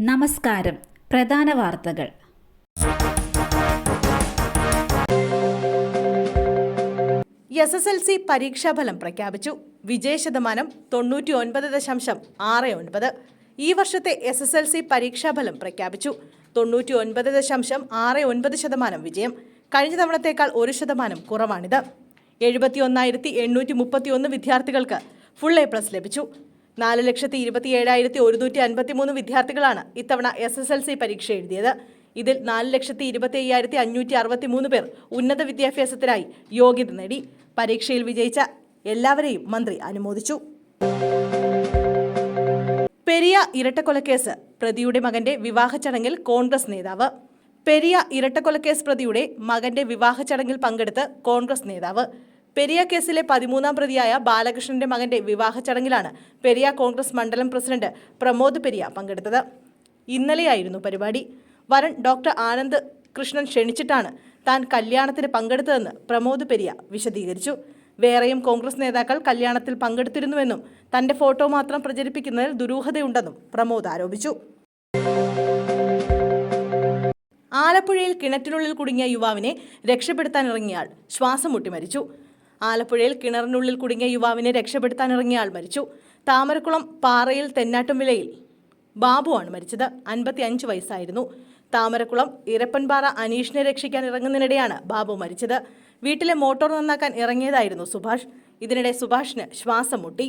നമസ്കാരം. പ്രധാന വാർത്തകൾ. SSLC പരീക്ഷാഫലം പ്രഖ്യാപിച്ചു. വിജയശതമാനം 99.69. ഈ വർഷത്തെ SSLC പരീക്ഷാഫലം പ്രഖ്യാപിച്ചു. 99.69% വിജയം. കഴിഞ്ഞ തവണത്തേക്കാൾ 1% കുറവാണിത്. 71,831 വിദ്യാർത്ഥികൾക്ക് ഫുൾ A+ ലഭിച്ചു. 4,27,153 വിദ്യാർത്ഥികളാണ് ഇത്തവണ SSLC പരീക്ഷ എഴുതിയത്. ഇതിൽ 4,25,563 പേർ ഉന്നത വിദ്യാഭ്യാസത്തിനായി യോഗ്യത നേടി. പരീക്ഷയിൽ വിജയിച്ച എല്ലാവരെയും മന്ത്രി അനുമോദിച്ചു. പെരിയ ഇരട്ടക്കൊലക്കേസ് പ്രതിയുടെ മകന്റെ വിവാഹ ചടങ്ങിൽ കോൺഗ്രസ് നേതാവ്. പെരിയ ഇരട്ടക്കൊലക്കേസ് പ്രതിയുടെ മകന്റെ വിവാഹ ചടങ്ങിൽ പങ്കെടുത്ത് കോൺഗ്രസ് നേതാവ്. പെരിയ കേസിലെ 13ാം പ്രതിയായ ബാലകൃഷ്ണന്റെ മകന്റെ വിവാഹ ചടങ്ങിലാണ് പെരിയ കോൺഗ്രസ് മണ്ഡലം പ്രസിഡന്റ് പ്രമോദ് പെരിയ പങ്കെടുത്തത്. ഇന്നലെയായിരുന്നു പരിപാടി. വരൻ ഡോക്ടർ ആനന്ദ് കൃഷ്ണൻ ക്ഷണിച്ചിട്ടാണ് താൻ കല്യാണത്തിന് പങ്കെടുത്തതെന്ന് പ്രമോദ് പെരിയ വിശദീകരിച്ചു. വേറെയും കോൺഗ്രസ് നേതാക്കൾ കല്യാണത്തിൽ പങ്കെടുത്തിരുന്നുവെന്നും തന്റെ ഫോട്ടോ മാത്രം പ്രചരിപ്പിക്കുന്നതിൽ ദുരൂഹതയുണ്ടെന്നും പ്രമോദ് ആരോപിച്ചു. ആലപ്പുഴയിൽ കിണറ്റിനുള്ളിൽ കുടുങ്ങിയ യുവാവിനെ രക്ഷപ്പെടുത്താനിറങ്ങിയ ആൾ ശ്വാസം മുട്ടി മരിച്ചു. ആലപ്പുഴയിൽ കിണറിനുള്ളിൽ കുടുങ്ങിയ യുവാവിനെ രക്ഷപ്പെടുത്താനിറങ്ങിയ ആൾ മരിച്ചു. താമരക്കുളം പാറയിൽ തെന്നാട്ടുംവിലയിൽ ബാബുവാണ് മരിച്ചത്. 55 വയസ്സായിരുന്നു. താമരക്കുളം ഇരപ്പൻപാറ അനീഷിനെ രക്ഷിക്കാൻ ഇറങ്ങുന്നതിനിടെയാണ് ബാബു മരിച്ചത്. വീട്ടിലെ മോട്ടോർ നന്നാക്കാൻ ഇറങ്ങിയതായിരുന്നു സുഭാഷ്. ഇതിനിടെ സുഭാഷിന് ശ്വാസം മുട്ടി.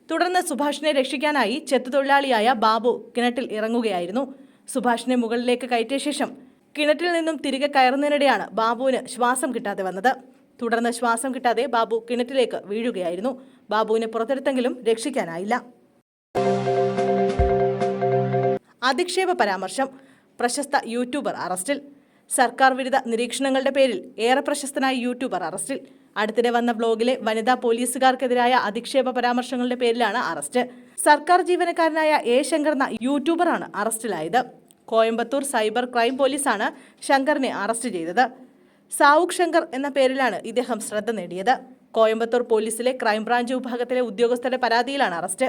തുടർന്ന് സുഭാഷിനെ രക്ഷിക്കാനായി ചെത്തുതൊഴിലാളിയായ ബാബു കിണറ്റിൽ ഇറങ്ങുകയായിരുന്നു. സുഭാഷിനെ മുകളിലേക്ക് കയറ്റിയ ശേഷം കിണറ്റിൽ നിന്നും തിരികെ കയറുന്നതിനിടെയാണ് ബാബുവിന് ശ്വാസം കിട്ടാതെ വന്നത്. തുടർന്ന് ശ്വാസം കിട്ടാതെ ബാബു കിണറ്റിലേക്ക് വീഴുകയായിരുന്നു. ബാബുവിനെ പുറത്തെടുത്തെങ്കിലും രക്ഷിക്കാനായില്ല. അധിക്ഷേപ പരാമർശം. പ്രശസ്ത യൂട്യൂബർ അറസ്റ്റിൽ. സർക്കാർ വിരുദ്ധ നിരീക്ഷണങ്ങളുടെ പേരിൽ ഏറെ പ്രശസ്തനായ യൂട്യൂബർ അറസ്റ്റിൽ. അടുത്തിടെ വന്ന ബ്ലോഗിലെ വനിതാ പോലീസുകാർക്കെതിരായ അധിക്ഷേപ പരാമർശങ്ങളുടെ പേരിലാണ് അറസ്റ്റ്. സർക്കാർ ജീവനക്കാരനായ A. ശങ്കർ എന്ന യൂട്യൂബറാണ് അറസ്റ്റിലായത്. കോയമ്പത്തൂർ സൈബർ ക്രൈം പോലീസാണ് ശങ്കറിനെ അറസ്റ്റ് ചെയ്തത്. സാവുക് ശങ്കർ എന്ന പേരിലാണ് ഇദ്ദേഹം ശ്രദ്ധ നേടിയത്. കോയമ്പത്തൂർ പോലീസിലെ ക്രൈംബ്രാഞ്ച് വിഭാഗത്തിലെ ഉദ്യോഗസ്ഥരുടെ പരാതിയിലാണ് അറസ്റ്റ്.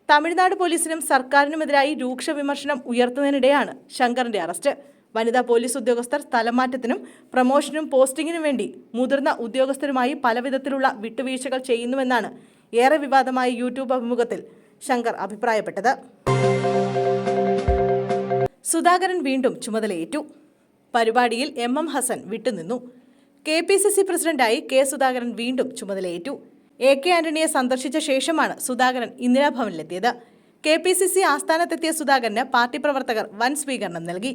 തമിഴ്നാട് പോലീസിനും സർക്കാരിനുമെതിരായി രൂക്ഷ വിമർശനം ഉയർത്തുന്നതിനിടെയാണ് ശങ്കറിന്റെ അറസ്റ്റ്. വനിതാ പോലീസ് ഉദ്യോഗസ്ഥർ സ്ഥലമാറ്റത്തിനും പ്രമോഷനും പോസ്റ്റിംഗിനും വേണ്ടി മുതിർന്ന ഉദ്യോഗസ്ഥരുമായി പലവിധത്തിലുള്ള വിട്ടുവീഴ്ചകൾ ചെയ്യുന്നുവെന്നാണ് ഏറെ വിവാദമായ യൂട്യൂബ് അഭിമുഖത്തിൽ ശങ്കർ അഭിപ്രായപ്പെട്ടത്. സുധാകരൻ വീണ്ടും ചുമതലയേറ്റു. പരിപാടിയിൽ MM ഹസൻ വിട്ടുനിന്നു. KPCC പ്രസിഡന്റായി K. സുധാകരൻ വീണ്ടും ചുമതലയേറ്റു. AK ആന്റണിയെ സന്ദർശിച്ച ശേഷമാണ് സുധാകരൻ ഇന്ദിരാഭവനിലെത്തിയത്. KPCC ആസ്ഥാനത്തെത്തിയ സുധാകരന് പാർട്ടി പ്രവർത്തകർ വൻ സ്വീകരണം നൽകി.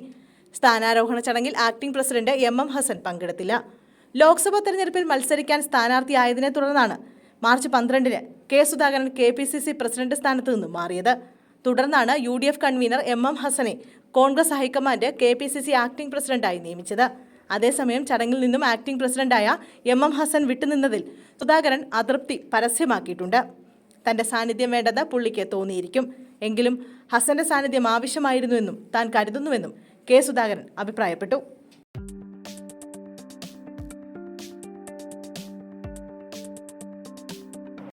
സ്ഥാനാരോഹണ ചടങ്ങിൽ ആക്ടിംഗ് പ്രസിഡന്റ് MM ഹസൻ പങ്കെടുത്തില്ല. ലോക്സഭാ തെരഞ്ഞെടുപ്പിൽ മത്സരിക്കാൻ സ്ഥാനാർത്ഥിയായതിനെ തുടർന്നാണ് മാർച്ച് 12-ന് K. സുധാകരൻ KPCC പ്രസിഡന്റ് സ്ഥാനത്ത് നിന്നും മാറിയത്. തുടർന്നാണ് UDF കൺവീനർ MM ഹസനെ കോൺഗ്രസ് ഹൈക്കമാൻഡ് KPCC ആക്ടിംഗ് പ്രസിഡന്റായി നിയമിച്ചത്. അതേസമയം ചടങ്ങിൽ നിന്നും ആക്ടിംഗ് പ്രസിഡന്റായ MM ഹസൻ വിട്ടുനിന്നതിൽ സുധാകരൻ അതൃപ്തി പരസ്യമാക്കിയിട്ടുണ്ട്. തന്റെ സാന്നിധ്യം വേണ്ടെന്ന് പുള്ളിക്ക് തോന്നിയിരിക്കും. എങ്കിലും ഹസന്റെ സാന്നിധ്യം ആവശ്യമായിരുന്നുവെന്നും താൻ കരുതുന്നുവെന്നും K. സുധാകരൻ അഭിപ്രായപ്പെട്ടു.